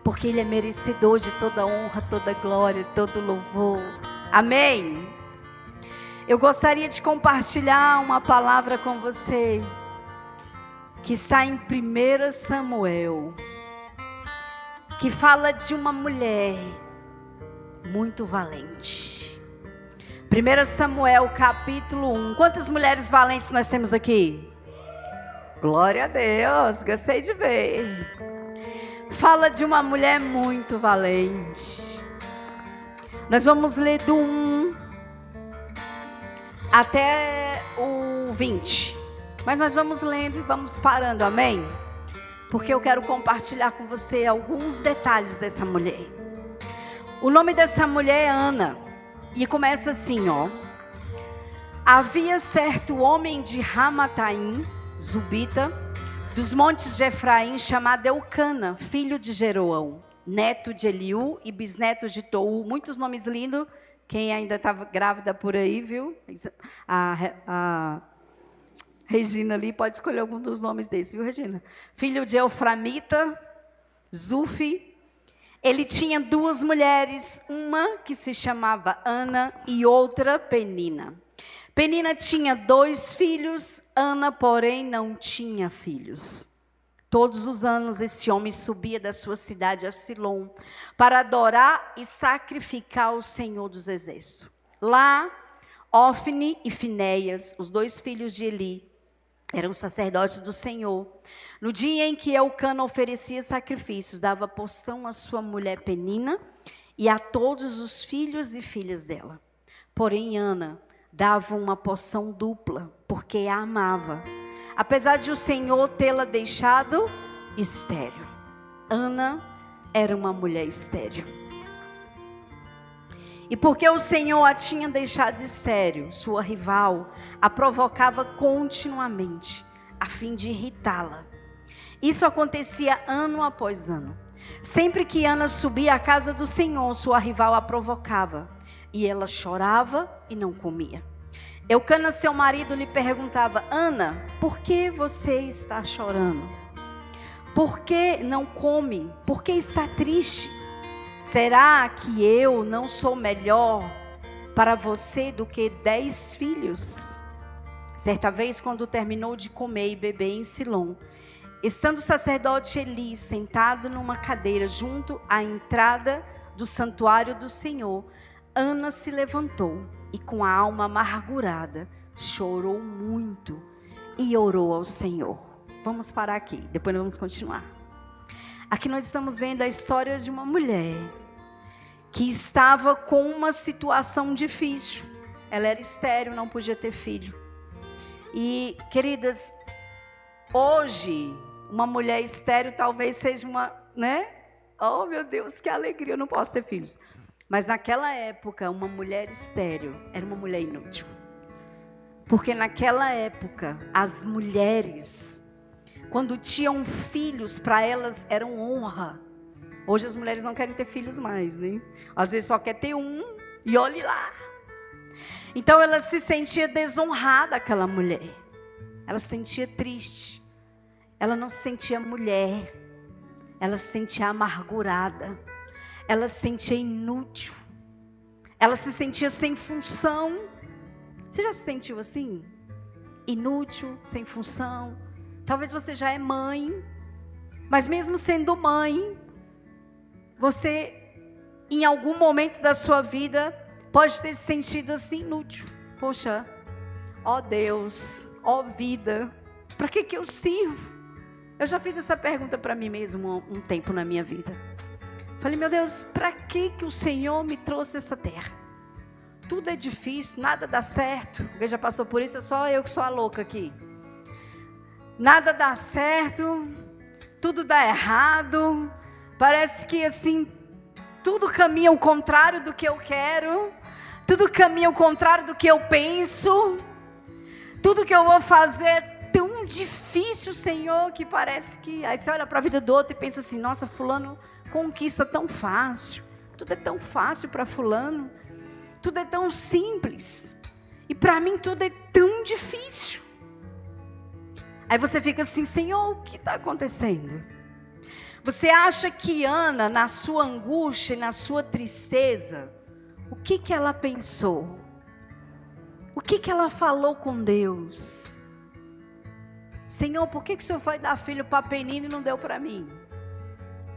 porque Ele é merecedor de toda honra, toda glória, todo louvor. Amém? Eu gostaria de compartilhar uma palavra com você, que está em 1 Samuel, que fala de uma mulher muito valente. 1 Samuel capítulo 1. Quantas mulheres valentes nós temos aqui? Glória a Deus, gostei de ver. Fala de uma mulher muito valente. Nós vamos ler do 1 até o 20. Mas nós vamos lendo e vamos parando, amém? Porque eu quero compartilhar com você alguns detalhes dessa mulher. O nome dessa mulher é Ana. E começa assim, ó. Havia certo homem de Ramataim, Zubita, dos montes de Efraim, chamado Eucana, filho de Jeroão, neto de Eliú e bisneto de Tou. Muitos nomes lindos. Quem ainda estava grávida por aí, viu? A Regina ali pode escolher algum dos nomes desses, viu, Regina? Filho de Euframita, Zufi. Ele tinha duas mulheres, uma que se chamava Ana e outra Penina. Penina tinha 2 filhos, Ana, porém, não tinha filhos. Todos os anos esse homem subia da sua cidade a Silom para adorar e sacrificar ao Senhor dos Exércitos. Lá, Ofni e Finéias, os 2 filhos de Eli, eram sacerdotes do Senhor. No dia em que Eucana oferecia sacrifícios, dava porção à sua mulher Penina e a todos os filhos e filhas dela. Porém, Ana dava uma porção dupla, porque a amava, apesar de o Senhor tê-la deixado estéril. Ana era uma mulher estéril. E porque o Senhor a tinha deixado estéril, sua rival a provocava continuamente, a fim de irritá-la. Isso acontecia ano após ano. Sempre que Ana subia à casa do Senhor, sua rival a provocava, e ela chorava e não comia. Eucana, seu marido, lhe perguntava: Ana, por que você está chorando? Por que não come? Por que está triste? Será que eu não sou melhor para você do que 10 filhos? Certa vez, quando terminou de comer e beber em Silom, estando o sacerdote Eli sentado numa cadeira junto à entrada do santuário do Senhor, Ana se levantou e, com a alma amargurada, chorou muito e orou ao Senhor. Vamos parar aqui, depois nós vamos continuar. Aqui nós estamos vendo a história de uma mulher que estava com uma situação difícil. Ela era estéril, não podia ter filho. E, queridas, hoje, uma mulher estéril talvez seja uma, né? Oh, meu Deus, que alegria, eu não posso ter filhos. Mas naquela época, uma mulher estéril era uma mulher inútil. Porque naquela época, as mulheres, quando tinham filhos, para elas eram honra. Hoje as mulheres não querem ter filhos mais, né? Às vezes só quer ter um e olhe lá. Então ela se sentia desonrada, aquela mulher. Ela se sentia triste. Ela não se sentia mulher. Ela se sentia amargurada. Ela se sentia inútil. Ela se sentia sem função. Você já se sentiu assim? Inútil, sem função. Talvez você já é mãe. Mas mesmo sendo mãe, você, em algum momento da sua vida, pode ter se sentido assim, inútil. Poxa, ó Deus, ó vida, para que eu sirvo? Eu já fiz essa pergunta para mim mesmo um tempo na minha vida. Falei, meu Deus, para que o Senhor me trouxe essa terra? Tudo é difícil, nada dá certo. Alguém já passou por isso? É só eu que sou a louca aqui. Nada dá certo, tudo dá errado. Parece que assim, tudo caminha ao contrário do que eu quero. Tudo caminha ao contrário do que eu penso. Tudo que eu vou fazer é tão difícil, Senhor, que parece que... Aí você olha para a vida do outro e pensa assim, nossa, fulano conquista tão fácil. Tudo é tão fácil para fulano. Tudo é tão simples. E para mim tudo é tão difícil. Aí você fica assim, Senhor, o que está acontecendo? Você acha que Ana, na sua angústia e na sua tristeza, o que ela pensou? O que ela falou com Deus? Senhor, por que o Senhor foi dar filho para Penina e não deu para mim?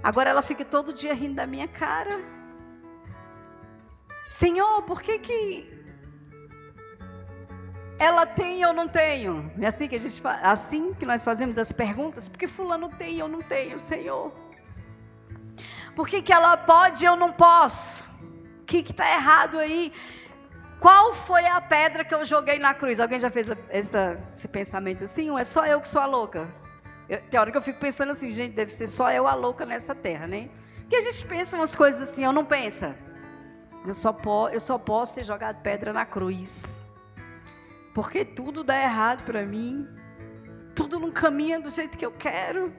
Agora ela fica todo dia rindo da minha cara. Senhor, por que ela tem e eu não tenho? É assim que assim que nós fazemos as perguntas. Por que fulano tem e eu não tenho, Senhor? Por que ela pode e eu não posso? O que está errado aí? Qual foi a pedra que eu joguei na cruz? Alguém já fez esse pensamento assim? Ou é só eu que sou a louca? Tem hora que eu fico pensando assim, gente, deve ser só eu a louca nessa terra, né? Porque a gente pensa umas coisas assim, eu não penso. Eu só posso ser jogado pedra na cruz. Porque tudo dá errado para mim. Tudo não caminha do jeito que eu quero.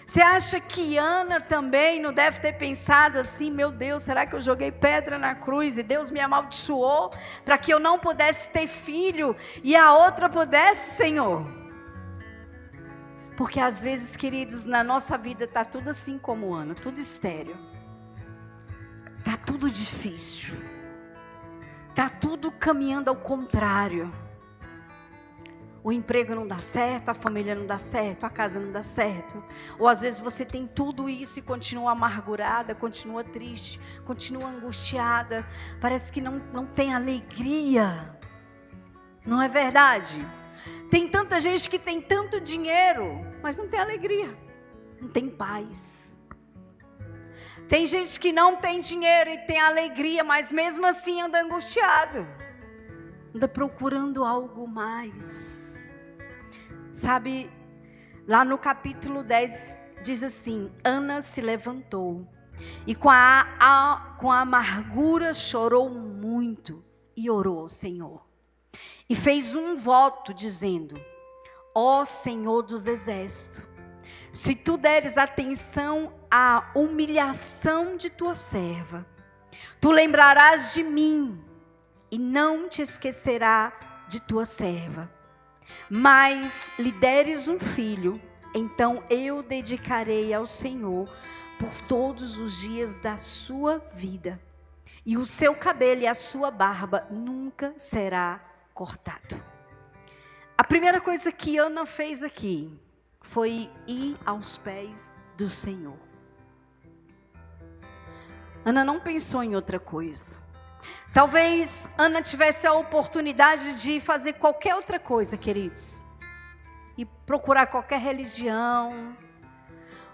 Você acha que Ana também não deve ter pensado assim, meu Deus, será que eu joguei pedra na cruz e Deus me amaldiçoou para que eu não pudesse ter filho e a outra pudesse, Senhor? Porque às vezes, queridos, na nossa vida está tudo assim como Ana, tudo estéril. Está tudo difícil. Está tudo caminhando ao contrário. O emprego não dá certo, a família não dá certo, a casa não dá certo. Ou às vezes você tem tudo isso e continua amargurada, continua triste, continua angustiada. Parece que não tem alegria. Não é verdade? Tem tanta gente que tem tanto dinheiro, mas não tem alegria, não tem paz. Tem gente que não tem dinheiro e tem alegria, mas mesmo assim anda angustiado. Anda procurando algo mais. Sabe, lá no capítulo 10 diz assim: Ana se levantou e com a amargura chorou muito e orou ao Senhor. E fez um voto dizendo: ó Senhor dos exércitos, se tu deres atenção à humilhação de tua serva, tu lembrarás de mim e não te esquecerá de tua serva. Mas lhe deres um filho, então eu dedicarei ao Senhor por todos os dias da sua vida, e o seu cabelo e a sua barba nunca será cortado. A primeira coisa que Ana fez aqui foi ir aos pés do Senhor. Ana não pensou em outra coisa. Talvez Ana tivesse a oportunidade de fazer qualquer outra coisa, queridos. E procurar qualquer religião.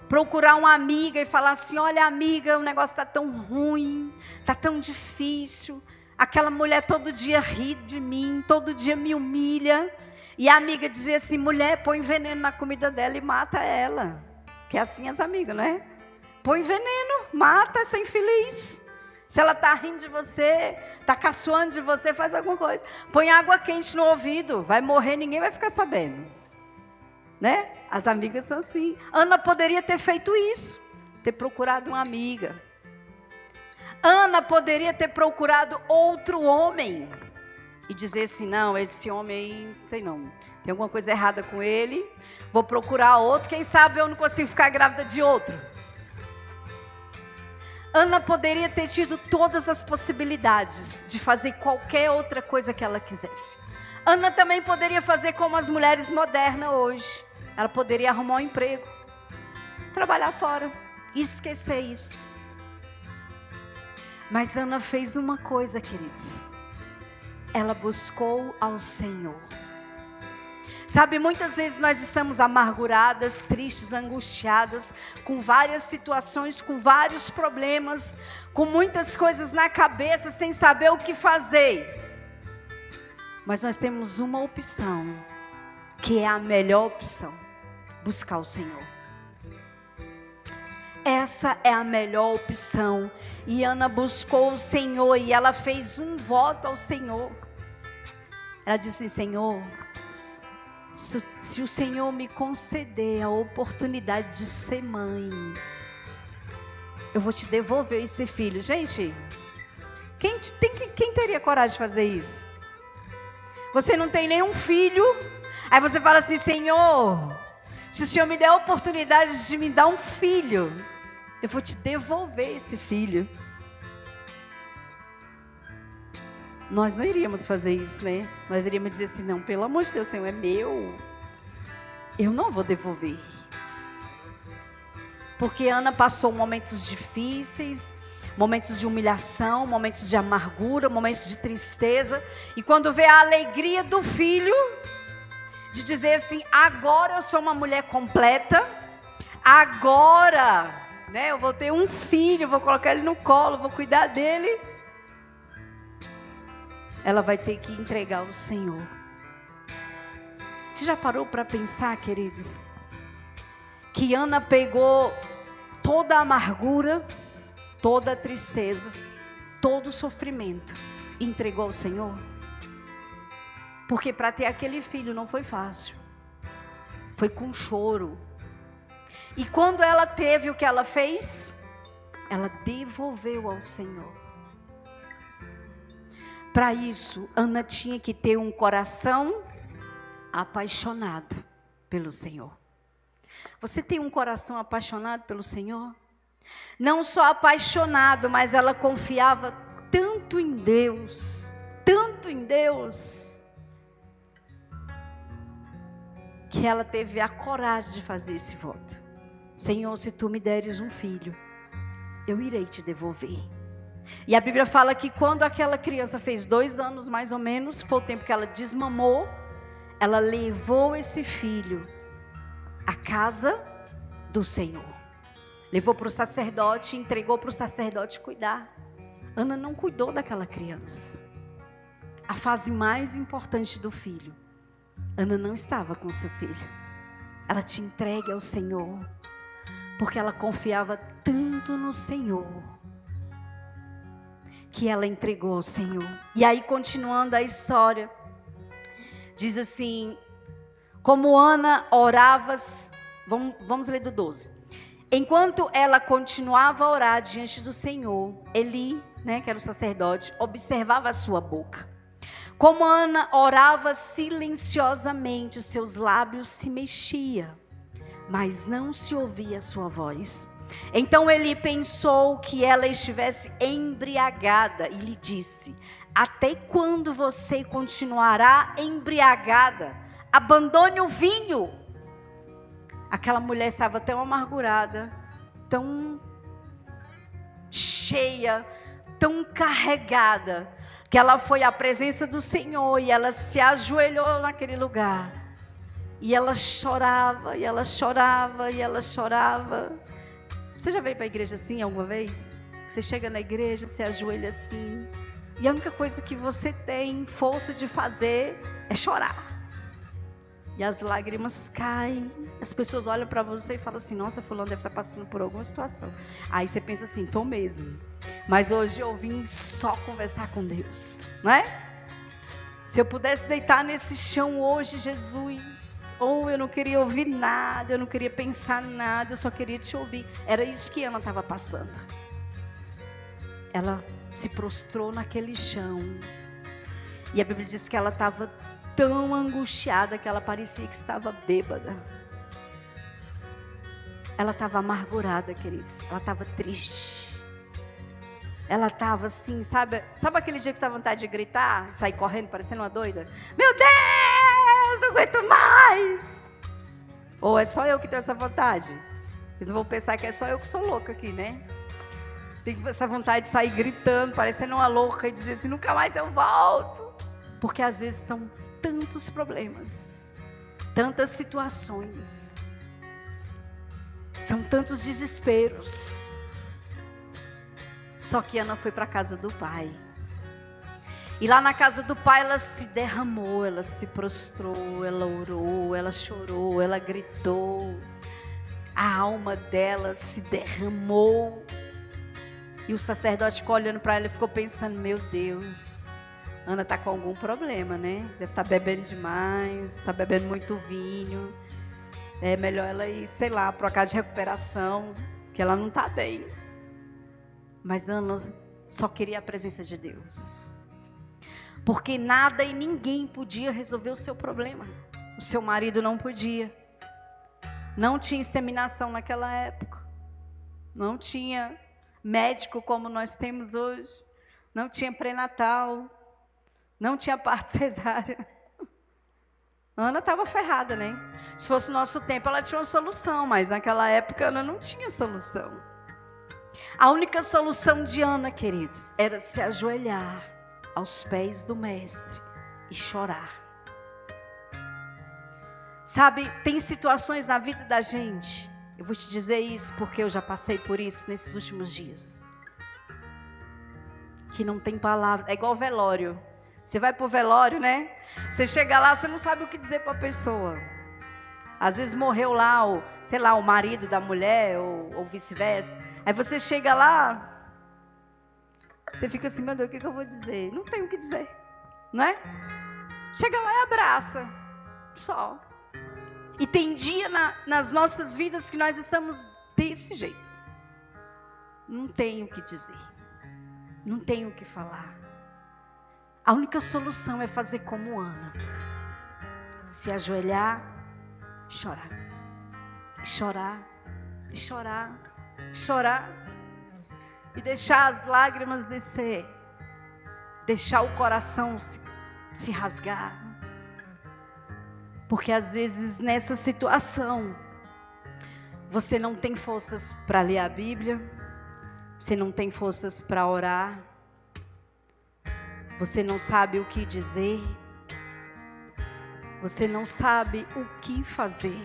Procurar uma amiga e falar assim: olha amiga, o negócio está tão ruim, está tão difícil. Aquela mulher todo dia ri de mim, todo dia me humilha. E a amiga dizia assim: mulher, põe veneno na comida dela e mata ela. Que é assim as amigas, não é? Põe veneno, mata essa infeliz. Se ela está rindo de você, está caçoando de você, faz alguma coisa. Põe água quente no ouvido, vai morrer, ninguém vai ficar sabendo. Né? As amigas são assim. Ana poderia ter feito isso, ter procurado uma amiga. Ana poderia ter procurado outro homem e dizer assim: não, esse homem aí não tem alguma coisa errada com ele, vou procurar outro, quem sabe eu não consigo ficar grávida de outro. Ana poderia ter tido todas as possibilidades de fazer qualquer outra coisa que ela quisesse. Ana também poderia fazer como as mulheres modernas hoje. Ela poderia arrumar um emprego, trabalhar fora e esquecer isso. Mas Ana fez uma coisa, queridos. Ela buscou ao Senhor. Sabe, muitas vezes nós estamos amarguradas, tristes, angustiadas, com várias situações, com vários problemas, com muitas coisas na cabeça, sem saber o que fazer. Mas nós temos uma opção, que é a melhor opção: buscar o Senhor. Essa é a melhor opção. E Ana buscou o Senhor e ela fez um voto ao Senhor. Ela disse: Senhor, se o Senhor me conceder a oportunidade de ser mãe, eu vou te devolver esse filho. Gente, quem teria coragem de fazer isso? Você não tem nenhum filho, aí você fala assim: Senhor, Se o Senhor me der a oportunidade de me dar um filho, eu vou te devolver esse filho. Nós não iríamos fazer isso, né? Nós iríamos dizer assim, não, pelo amor de Deus, Senhor, é meu. Eu não vou devolver. Porque Ana passou momentos difíceis, momentos de humilhação, momentos de amargura, momentos de tristeza. E quando vê a alegria do filho, de dizer assim, agora eu sou uma mulher completa, agora, né, eu vou ter um filho, vou colocar ele no colo, vou cuidar dele. Ela vai ter que entregar ao Senhor. Você já parou para pensar, queridos, que Ana pegou toda a amargura, toda a tristeza, todo o sofrimento e entregou ao Senhor? Porque para ter aquele filho não foi fácil. Foi com choro. E quando ela teve o que ela fez, ela devolveu ao Senhor. Para isso, Ana tinha que ter um coração apaixonado pelo Senhor. Você tem um coração apaixonado pelo Senhor? Não só apaixonado, mas ela confiava tanto em Deus, que ela teve a coragem de fazer esse voto. Senhor, se tu me deres um filho, eu irei te devolver. E a Bíblia fala que quando aquela criança fez 2 anos mais ou menos, foi o tempo que ela desmamou, ela levou esse filho à casa do Senhor. Levou para o sacerdote, entregou para o sacerdote cuidar. Ana não cuidou daquela criança. A fase mais importante do filho, Ana não estava com seu filho. Ela tinha entregue ao Senhor, porque ela confiava tanto no Senhor, que ela entregou ao Senhor. E aí, continuando a história, diz assim, como Ana orava, vamos ler do 12. Enquanto ela continuava a orar diante do Senhor, Eli, que era o sacerdote, observava a sua boca. Como Ana orava silenciosamente, os seus lábios se mexiam, mas não se ouvia a sua voz. Então ele pensou que ela estivesse embriagada e lhe disse, até quando você continuará embriagada? Abandone o vinho. Aquela mulher estava tão amargurada, tão cheia, tão carregada, que ela foi à presença do Senhor e ela se ajoelhou naquele lugar. E ela chorava, e ela chorava, e ela chorava. Você já veio para a igreja assim alguma vez? Você chega na igreja, se ajoelha assim, e a única coisa que você tem força de fazer é chorar. E as lágrimas caem, as pessoas olham para você e falam assim, nossa, fulano deve estar passando por alguma situação. Aí você pensa assim, tô mesmo. Mas hoje eu vim só conversar com Deus, não é? Se eu pudesse deitar nesse chão hoje, Jesus, ou eu não queria ouvir nada, eu não queria pensar nada, eu só queria te ouvir. Era isso que Ana estava passando. Ela se prostrou naquele chão. E a Bíblia diz que ela estava tão angustiada que ela parecia que estava bêbada. Ela estava amargurada, queridos. Ela estava triste. Ela estava assim, sabe aquele dia que você dá vontade de gritar, sair correndo, parecendo uma doida? Meu Deus, não aguento mais! Ou é só eu que tenho essa vontade? Eles vão pensar que é só eu que sou louca aqui, né? Tem essa vontade de sair gritando, parecendo uma louca e dizer assim, nunca mais eu volto. Porque às vezes são tantos problemas, tantas situações, são tantos desesperos. Só que Ana foi para a casa do pai. E lá na casa do pai ela se derramou, ela se prostrou, ela orou, ela chorou, ela gritou. A alma dela se derramou. E o sacerdote ficou olhando para ela e ficou pensando, meu Deus, Ana está com algum problema, né? Deve estar bebendo demais, está bebendo muito vinho. É melhor ela ir, sei lá, para uma casa de recuperação, que ela não está bem. Mas Ana só queria a presença de Deus. Porque nada e ninguém podia resolver o seu problema. O seu marido não podia. Não tinha inseminação naquela época. Não tinha médico como nós temos hoje. Não tinha pré-natal. Não tinha parto cesárea. Ana estava ferrada, né? Se fosse nosso tempo, ela tinha uma solução, mas naquela época Ana não tinha solução. A única solução de Ana, queridos, era se ajoelhar aos pés do Mestre e chorar. Sabe, tem situações na vida da gente, eu vou te dizer isso porque eu já passei por isso nesses últimos dias, que não tem palavra, é igual velório. Você vai pro velório, né? Você chega lá, você não sabe o que dizer para a pessoa. Às vezes morreu lá, sei lá, o marido da mulher, ou vice-versa. Aí você chega lá, você fica assim, meu Deus, o que eu vou dizer? Não tem o que dizer, não é? Chega lá e abraça, só. E tem dia nas nossas vidas que nós estamos desse jeito. Não tem o que dizer, não tem o que falar. A única solução é fazer como Ana. Se ajoelhar, chorar. Chorar, chorar, chorar. E deixar as lágrimas descer. Deixar o coração se rasgar. Porque às vezes nessa situação, você não tem forças para ler a Bíblia. Você não tem forças para orar. Você não sabe o que dizer. Você não sabe o que fazer.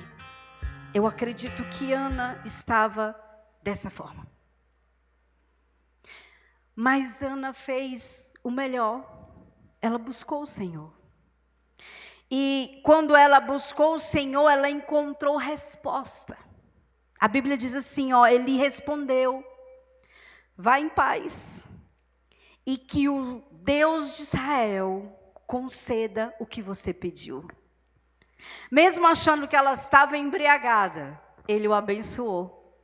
Eu acredito que Ana estava dessa forma. Mas Ana fez o melhor. Ela buscou o Senhor. E quando ela buscou o Senhor, ela encontrou resposta. A Bíblia diz assim, ele respondeu: vá em paz. E que o Deus de Israel conceda o que você pediu. Mesmo achando que ela estava embriagada, ele o abençoou.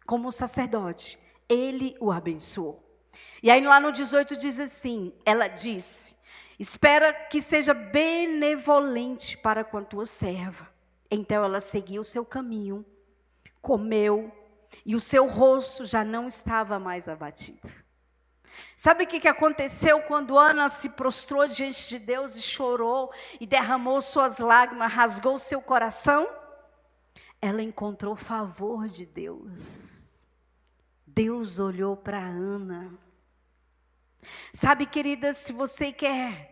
Como um sacerdote, ele o abençoou. E aí lá no 18 diz assim, ela disse: espera que seja benevolente para com a tua serva. Então ela seguiu o seu caminho, comeu, e o seu rosto já não estava mais abatido. Sabe o que aconteceu quando Ana se prostrou diante de Deus e chorou e derramou suas lágrimas, rasgou seu coração? Ela encontrou favor de Deus. Deus olhou para Ana. Sabe, querida, se você quer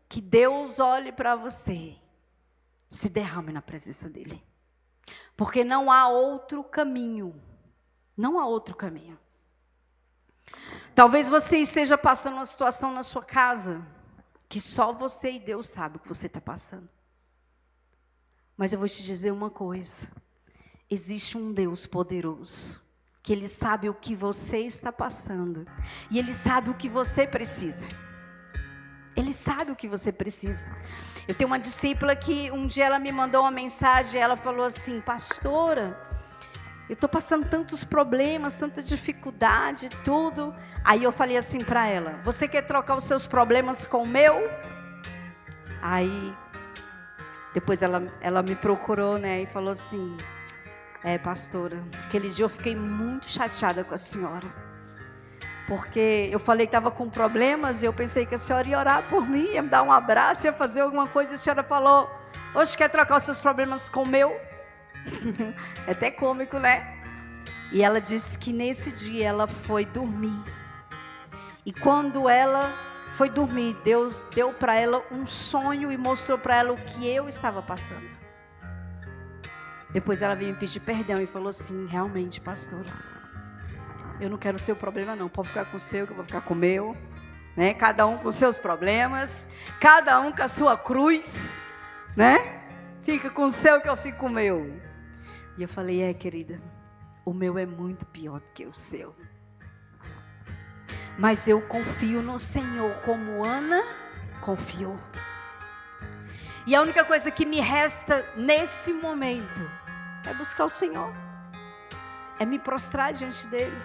que Deus olhe para você, se derrame na presença dEle. Porque não há outro caminho. Não há outro caminho. Talvez você esteja passando uma situação na sua casa que só você e Deus sabem o que você está passando. Mas eu vou te dizer uma coisa. Existe um Deus poderoso, que Ele sabe o que você está passando. E Ele sabe o que você precisa. Ele sabe o que você precisa. Eu tenho uma discípula que um dia ela me mandou uma mensagem. Ela falou assim: pastora, eu estou passando tantos problemas, tanta dificuldade, tudo. Aí eu falei assim para ela: você quer trocar os seus problemas com o meu? Aí, depois ela me procurou, né? E falou assim: pastora, aquele dia eu fiquei muito chateada com a senhora. Porque eu falei que estava com problemas e eu pensei que a senhora ia orar por mim, ia me dar um abraço, ia fazer alguma coisa. E a senhora falou: hoje quer trocar os seus problemas com o meu? É até cômico, né? E ela disse que nesse dia ela foi dormir. E quando ela foi dormir, Deus deu para ela um sonho e mostrou para ela o que eu estava passando. Depois ela veio me pedir perdão e falou assim: realmente, pastora, eu não quero o seu problema não, pode ficar com o seu, que eu vou ficar com o meu, né? Cada um com os seus problemas, cada um com a sua cruz, né? Fica com o seu que eu fico com o meu. E eu falei: querida, o meu é muito pior do que o seu. Mas eu confio no Senhor como Ana confiou. E a única coisa que me resta nesse momento é buscar o Senhor. É me prostrar diante dEle.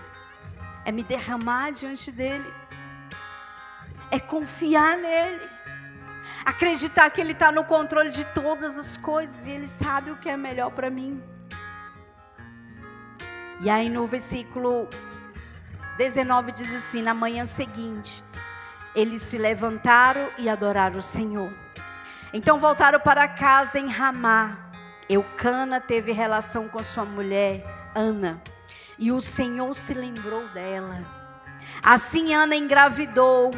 É me derramar diante dEle. É confiar nele. Acreditar que Ele está no controle de todas as coisas e Ele sabe o que é melhor para mim. E aí no versículo 19 diz assim: na manhã seguinte, eles se levantaram e adoraram o Senhor. Então voltaram para casa em Ramá. Eucana teve relação com sua mulher, Ana, e o Senhor se lembrou dela. Assim Ana engravidou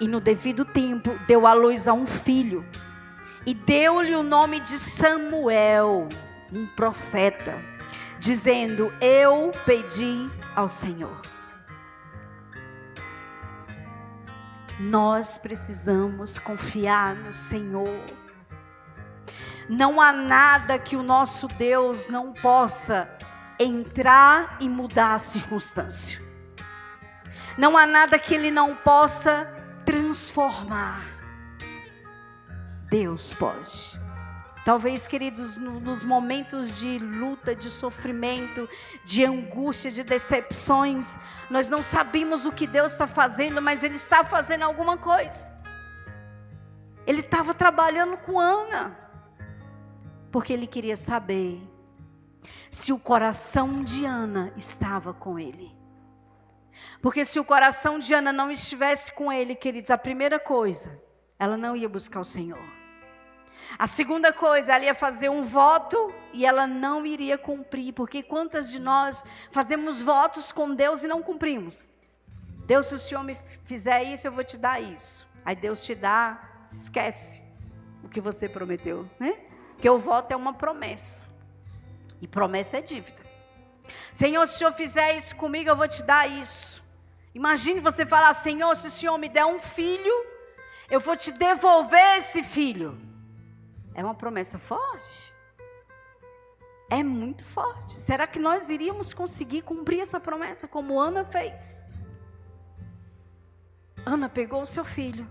e no devido tempo deu à luz a um filho. E deu-lhe o nome de Samuel, um profeta, dizendo: eu pedi ao Senhor. Nós precisamos confiar no Senhor. Não há nada que o nosso Deus não possa entrar e mudar a circunstância. Não há nada que Ele não possa transformar. Deus pode. Talvez, queridos, nos momentos de luta, de sofrimento, de angústia, de decepções, nós não sabemos o que Deus está fazendo, mas Ele está fazendo alguma coisa. Ele estava trabalhando com Ana, porque Ele queria saber se o coração de Ana estava com Ele. Porque se o coração de Ana não estivesse com Ele, queridos, a primeira coisa, ela não ia buscar o Senhor. A segunda coisa, ela ia fazer um voto e ela não iria cumprir. Porque quantas de nós fazemos votos com Deus e não cumprimos? Deus, se o Senhor me fizer isso, eu vou te dar isso. Aí Deus te dá, esquece o que você prometeu, né? Porque o voto é uma promessa. E promessa é dívida. Senhor, se o Senhor fizer isso comigo, eu vou te dar isso. Imagine você falar: Senhor, se o Senhor me der um filho, eu vou te devolver esse filho. É uma promessa forte. É muito forte. Será que nós iríamos conseguir cumprir essa promessa como Ana fez? Ana pegou o seu filho,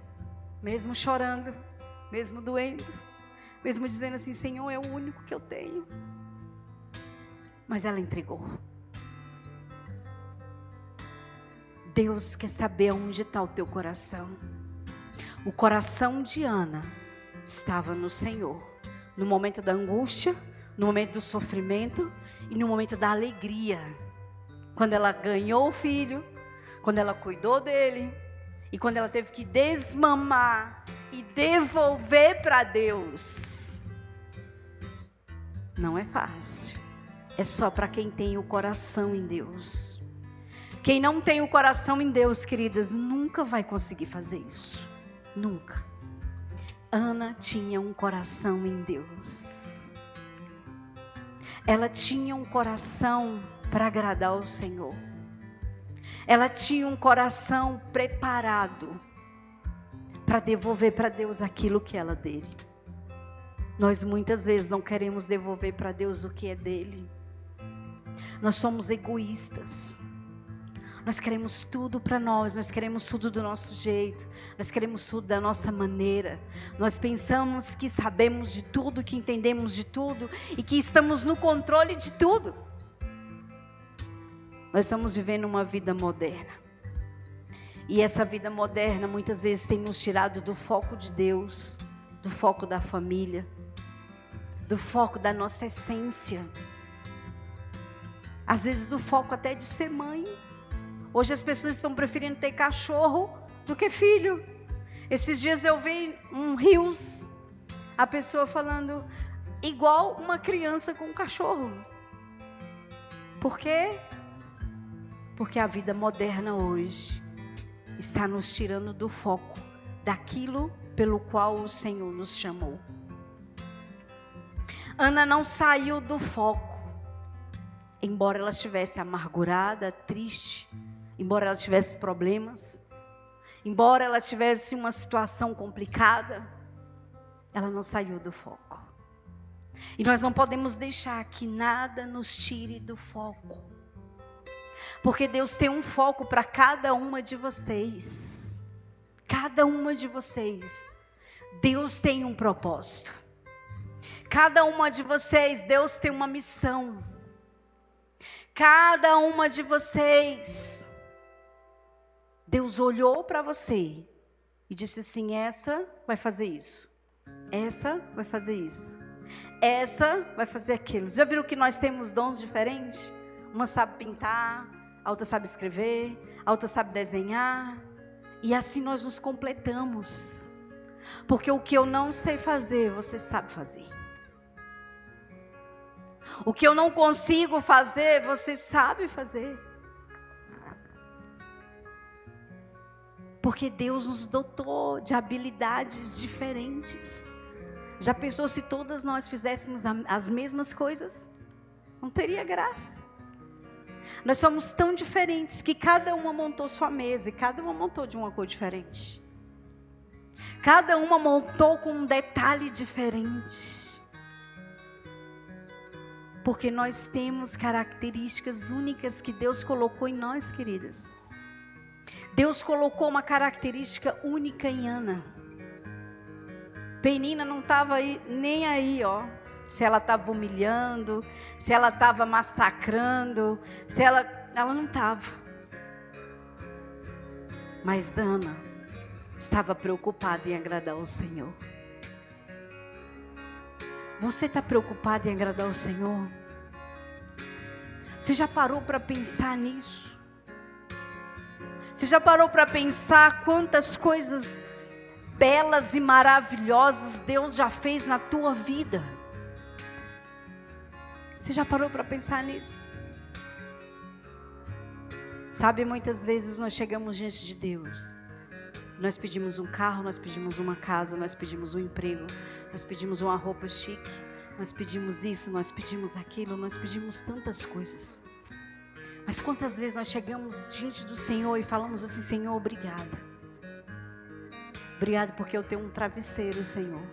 mesmo chorando, mesmo doendo, mesmo dizendo assim: Senhor, é o único que eu tenho. Mas ela entregou. Deus quer saber onde está o teu coração. O coração de Ana estava no Senhor, no momento da angústia, no momento do sofrimento e no momento da alegria. Quando ela ganhou o filho, quando ela cuidou dele e quando ela teve que desmamar e devolver para Deus. Não é fácil. É só para quem tem o coração em Deus. Quem não tem o coração em Deus, queridas, nunca vai conseguir fazer isso. Nunca. Ana tinha um coração em Deus. Ela tinha um coração para agradar ao Senhor. Ela tinha um coração preparado para devolver para Deus aquilo que ela dele. Nós muitas vezes não queremos devolver para Deus o que é dele. Nós somos egoístas. Nós queremos tudo para nós queremos tudo do nosso jeito, nós queremos tudo da nossa maneira. Nós pensamos que sabemos de tudo, que entendemos de tudo e que estamos no controle de tudo. Nós estamos vivendo uma vida moderna. E essa vida moderna muitas vezes tem nos tirado do foco de Deus, do foco da família, do foco da nossa essência. Às vezes do foco até de ser mãe. Hoje as pessoas estão preferindo ter cachorro do que filho. Esses dias eu vi um Reels, a pessoa falando igual uma criança com um cachorro. Por quê? Porque a vida moderna hoje está nos tirando do foco daquilo pelo qual o Senhor nos chamou. Ana não saiu do foco, embora ela estivesse amargurada, triste, embora ela tivesse problemas, embora ela tivesse uma situação complicada, ela não saiu do foco. E nós não podemos deixar que nada nos tire do foco. Porque Deus tem um foco para cada uma de vocês. Cada uma de vocês. Deus tem um propósito. Cada uma de vocês, Deus tem uma missão. Cada uma de vocês, Deus olhou para você e disse assim: essa vai fazer isso, Essa vai fazer isso. Essa vai fazer aquilo. Já viram que nós temos dons diferentes? Uma sabe pintar, a outra sabe escrever, a outra sabe desenhar. E assim nós nos completamos. Porque o que eu não sei fazer, você sabe fazer. O que eu não consigo fazer, você sabe fazer. Porque Deus nos dotou de habilidades diferentes. Já pensou se todas nós fizéssemos as mesmas coisas? Não teria graça. Nós somos tão diferentes que cada uma montou sua mesa e cada uma montou de uma cor diferente. Cada uma montou com um detalhe diferente. Porque nós temos características únicas que Deus colocou em nós, queridas. Deus colocou uma característica única em Ana. Penina não estava nem aí, ó. Se ela estava humilhando, se ela estava massacrando, se ela não estava. Mas Ana estava preocupada em agradar ao Senhor. Você está preocupado em agradar ao Senhor? Você já parou para pensar nisso? Você já parou para pensar quantas coisas belas e maravilhosas Deus já fez na tua vida? Você já parou para pensar nisso? Sabe, muitas vezes nós chegamos diante de Deus. Nós pedimos um carro, nós pedimos uma casa, nós pedimos um emprego, nós pedimos uma roupa chique, nós pedimos isso, nós pedimos aquilo, nós pedimos tantas coisas. Mas quantas vezes nós chegamos diante do Senhor e falamos assim: Senhor, obrigado. Obrigado porque eu tenho um travesseiro, Senhor,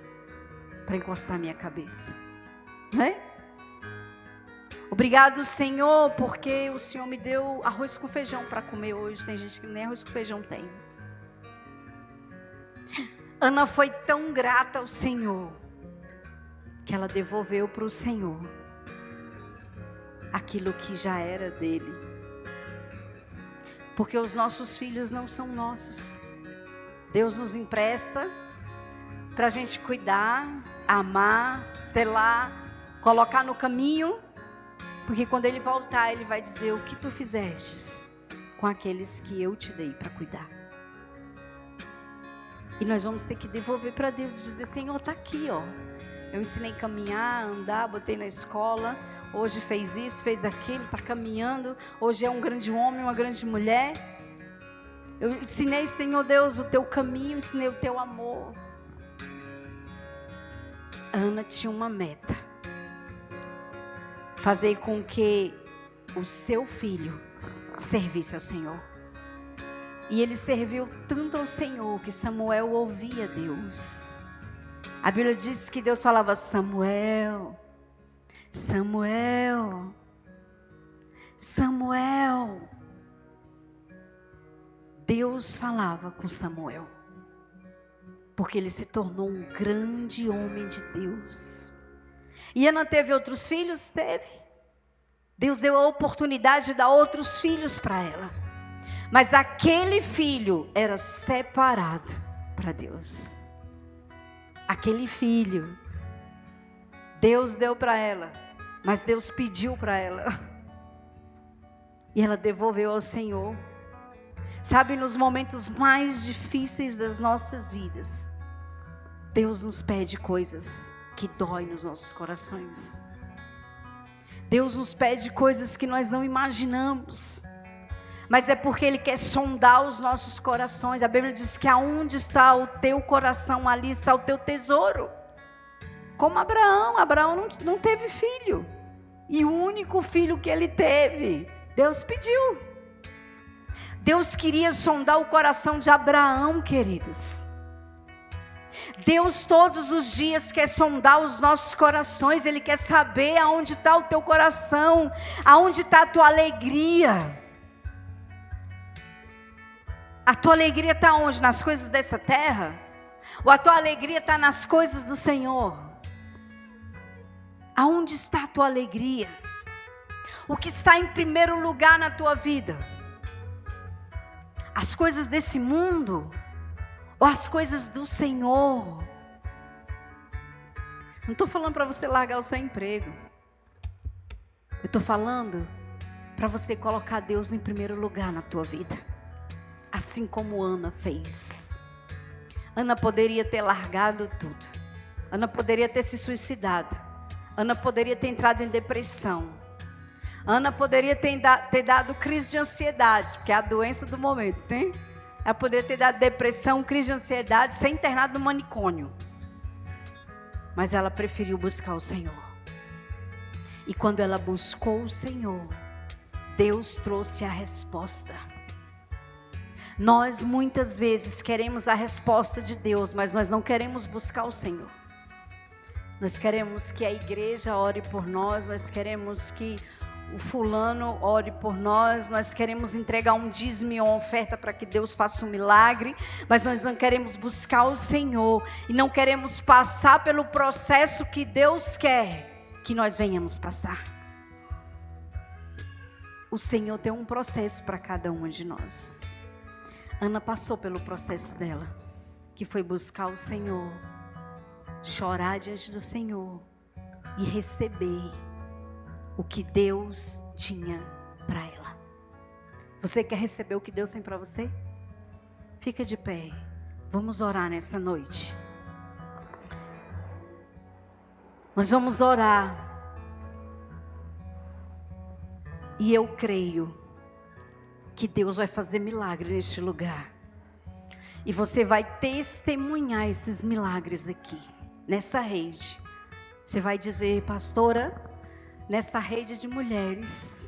para encostar minha cabeça. Não é? Obrigado, Senhor, porque o Senhor me deu arroz com feijão para comer hoje. Tem gente que nem arroz com feijão tem. Ana foi tão grata ao Senhor que ela devolveu para o Senhor aquilo que já era dele. Porque os nossos filhos não são nossos. Deus nos empresta para a gente cuidar, amar, selar, colocar no caminho. Porque quando ele voltar, ele vai dizer: o que tu fizestes com aqueles que eu te dei para cuidar. E nós vamos ter que devolver para Deus e dizer: Senhor, está aqui, ó. Eu ensinei a caminhar, a andar, botei na escola. Hoje fez isso, fez aquilo, está caminhando. Hoje é um grande homem, uma grande mulher. Eu ensinei, Senhor Deus, o teu caminho, ensinei o teu amor. Ana tinha uma meta: fazer com que o seu filho servisse ao Senhor. E ele serviu tanto ao Senhor que Samuel ouvia Deus. A Bíblia diz que Deus falava: Samuel, Samuel, Samuel. Deus falava com Samuel, porque ele se tornou um grande homem de Deus. E Ana teve outros filhos? Teve. Deus deu a oportunidade de dar outros filhos para ela. Mas aquele filho era separado para Deus. Aquele filho, Deus deu para ela, mas Deus pediu para ela. E ela devolveu ao Senhor. Sabe, nos momentos mais difíceis das nossas vidas, Deus nos pede coisas que doem nos nossos corações. Deus nos pede coisas que nós não imaginamos. Mas é porque Ele quer sondar os nossos corações. A Bíblia diz que aonde está o teu coração, ali está o teu tesouro. Como Abraão. Abraão não teve filho. E o único filho que ele teve, Deus pediu. Deus queria sondar o coração de Abraão, queridos. Deus todos os dias quer sondar os nossos corações. Ele quer saber aonde está o teu coração, aonde está a tua alegria. A tua alegria está onde? Nas coisas dessa terra? Ou a tua alegria está nas coisas do Senhor? Aonde está a tua alegria? O que está em primeiro lugar na tua vida? As coisas desse mundo? Ou as coisas do Senhor? Não estou falando para você largar o seu emprego. Eu estou falando para você colocar Deus em primeiro lugar na tua vida. Assim como Ana fez. Ana poderia ter largado tudo. Ana poderia ter se suicidado. Ana poderia ter entrado em depressão. Ana poderia ter dado crise de ansiedade, que é a doença do momento, né? Ela poderia ter dado depressão, crise de ansiedade, ser internada no manicômio. Mas ela preferiu buscar o Senhor. E quando ela buscou o Senhor, Deus trouxe a resposta. Nós muitas vezes queremos a resposta de Deus, mas nós não queremos buscar o Senhor. Nós queremos que a igreja ore por nós, nós queremos que o fulano ore por nós queremos entregar um dízimo e uma oferta para que Deus faça um milagre, mas nós não queremos buscar o Senhor e não queremos passar pelo processo que Deus quer que nós venhamos passar. O Senhor tem um processo para cada uma de nós. Ana passou pelo processo dela, que foi buscar o Senhor, chorar diante do Senhor e receber o que Deus tinha para ela. Você quer receber o que Deus tem para você? Fica de pé. Vamos orar nessa noite. Nós vamos orar. E eu creio que Deus vai fazer milagre neste lugar. E você vai testemunhar esses milagres aqui, nessa rede. Você vai dizer, pastora, nessa rede de mulheres,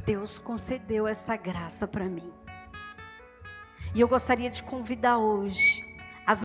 Deus concedeu essa graça para mim. E eu gostaria de convidar hoje